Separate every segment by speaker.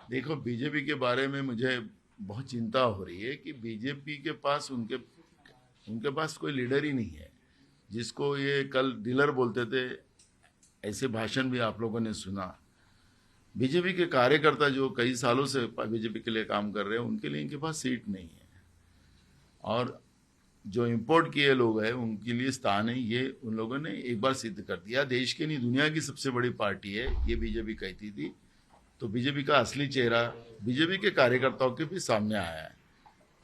Speaker 1: देखो, बीजेपी के बारे में मुझे बहुत चिंता हो रही है कि बीजेपी के पास उनके उनके पास कोई लीडर ही नहीं है। जिसको ये कल डीलर बोलते थे, ऐसे भाषण भी आप लोगों ने सुना। बीजेपी के कार्यकर्ता जो कई सालों से बीजेपी के लिए काम कर रहे हैं, उनके लिए इनके पास सीट नहीं है। और जो इंपोर्ट किए लोग हैं उनके लिए स्थान है, ये उन लोगों ने एक बार सिद्ध कर दिया। देश की नहीं, दुनिया की सबसे बड़ी पार्टी है, ये बीजेपी कहती थी। तो बीजेपी का असली चेहरा बीजेपी के कार्यकर्ताओं के भी सामने आया है।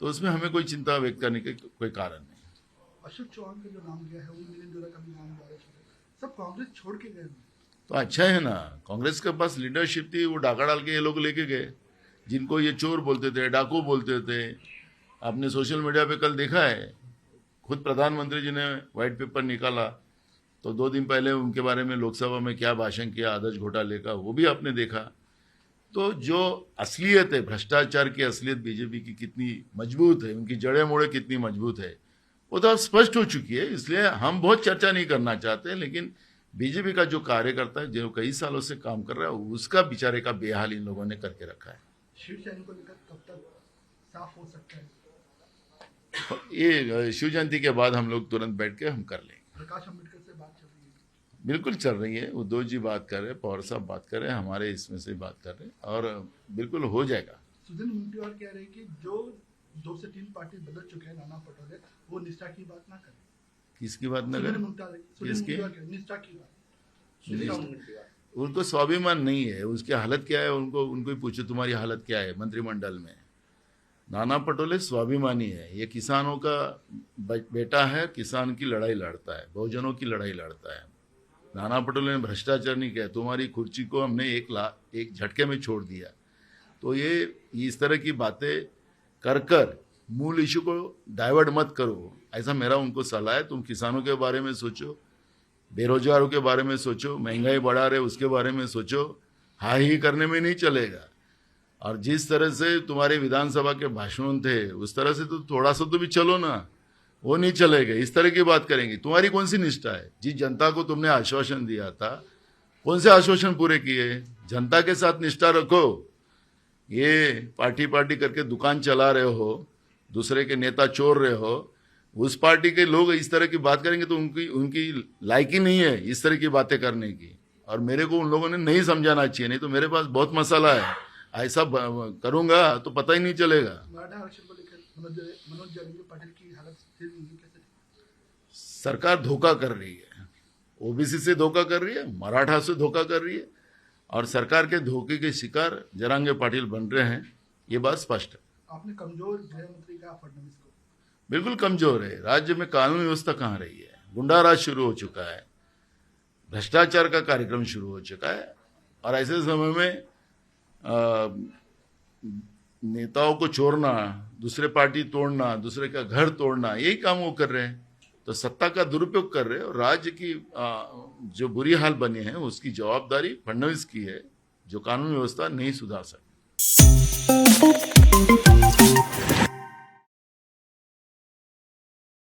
Speaker 1: तो उसमें हमें कोई चिंता व्यक्त करने के कोई कारण नहीं।
Speaker 2: अशोक चौहान का जो नाम गया है, वो मिलिंद देओरा का भी नाम जा रहा है, सब कांग्रेस छोड़ के गए।
Speaker 1: तो अच्छा है ना, कांग्रेस के पास लीडरशिप थी, वो डाका डाल के ये लोग लेके गए। जिनको ये चोर बोलते थे, डाकू बोलते थे, आपने सोशल मीडिया पे कल देखा है, खुद प्रधानमंत्री जी ने व्हाइट पेपर निकाला तो 2 दिन पहले उनके बारे में लोकसभा में क्या भाषण किया आदर्श घोटाले का, वो भी आपने देखा। तो जो असलियत है, भ्रष्टाचार की असलियत बीजेपी की कितनी मजबूत है, उनकी जड़ें मोड़े कितनी मजबूत है, वो तो अब स्पष्ट हो चुकी है। इसलिए हम बहुत चर्चा नहीं करना चाहते, लेकिन बीजेपी का जो कार्यकर्ता है, जो कई सालों से काम कर रहा है, उसका बेचारे का बेहाल इन लोगों ने करके रखा है।
Speaker 2: शिवसेना को लेकर कब तक साफ हो सकता है?
Speaker 1: ये शिव जयंती के बाद हम लोग तुरंत बैठ के हम कर लेंगे।
Speaker 2: प्रकाश अम्बेडकर से बात चल रही है?
Speaker 1: बिल्कुल चल रही है। उद्धव जी बात कर रहे हैं, पवार साहब बात कर रहे हैं, हमारे इसमें से बात कर रहे हैं, और बिल्कुल हो जाएगा।
Speaker 2: सुधीर मुंगटीवार कह रहे हैं कि जो 2 से 3 पार्टी बदल चुके हैं, नाना पटोले, वो निष्ठा की बात ना करें।
Speaker 1: किसकी बात न करें? किसकी?
Speaker 2: निष्ठा की बात।
Speaker 1: उनको स्वाभिमान नहीं है, उसकी हालत क्या है उनको ही पूछो, तुम्हारी हालत क्या है मंत्रिमंडल में। नाना पटोले स्वाभिमानी है, ये किसानों का बेटा है, किसान की लड़ाई लड़ता है, बहुजनों की लड़ाई लड़ता है। नाना पटोले ने भ्रष्टाचार नहीं किया, तुम्हारी कुर्सी को हमने एक झटके में छोड़ दिया। तो ये इस तरह की बातें कर मूल इशू को डाइवर्ट मत करो, ऐसा मेरा उनको सलाह है। तुम किसानों के बारे में सोचो, बेरोजगारों के बारे में सोचो, महंगाई बढ़ा रहे उसके बारे में सोचो। हाँ ही करने में नहीं चलेगा। और जिस तरह से तुम्हारे विधानसभा के भाषण थे, उस तरह से तो थोड़ा सा तो भी चलो ना, वो नहीं चलेगा। इस तरह की बात करेंगे। तुम्हारी कौन सी निष्ठा है? जिस जनता को तुमने आश्वासन दिया था, कौन से आश्वासन पूरे किए? जनता के साथ निष्ठा रखो। ये पार्टी करके दुकान चला रहे हो, दूसरे के नेता चोर रहे हो, उस पार्टी के लोग इस तरह की बात करेंगे तो उनकी लायकी नहीं है इस तरह की बातें करने की। और मेरे को उन लोगों ने नहीं समझाना चाहिए, नहीं तो मेरे पास बहुत मसाला है। ऐसा करूंगा तो पता ही नहीं चलेगा।
Speaker 2: मराठा आरक्षण को लेकर मनोज जैन पाटिल की हालत स्थिर नहीं है, कैसे?
Speaker 1: सरकार धोखा कर रही है, ओबीसी से धोखा कर रही है, मराठा से धोखा कर रही है, और सरकार के धोखे के शिकार जरांगे पाटिल बन रहे हैं, ये बात स्पष्ट है।
Speaker 2: आपने कमजोर गृह मंत्री कहा फडणवीस को।
Speaker 1: बिल्कुल कमजोर है। राज्य में कानून व्यवस्था कहाँ रही है? गुंडा राज शुरू हो चुका है, भ्रष्टाचार का कार्यक्रम शुरू हो चुका है, और ऐसे समय में नेताओं को चोरना, दूसरे पार्टी तोड़ना, दूसरे का घर तोड़ना, यही काम वो कर रहे हैं। तो सत्ता का दुरुपयोग कर रहे हैं, और राज्य की जो बुरी हाल बने हैं उसकी जवाबदारी फडणवीस की है, जो कानून व्यवस्था नहीं सुधार सकते।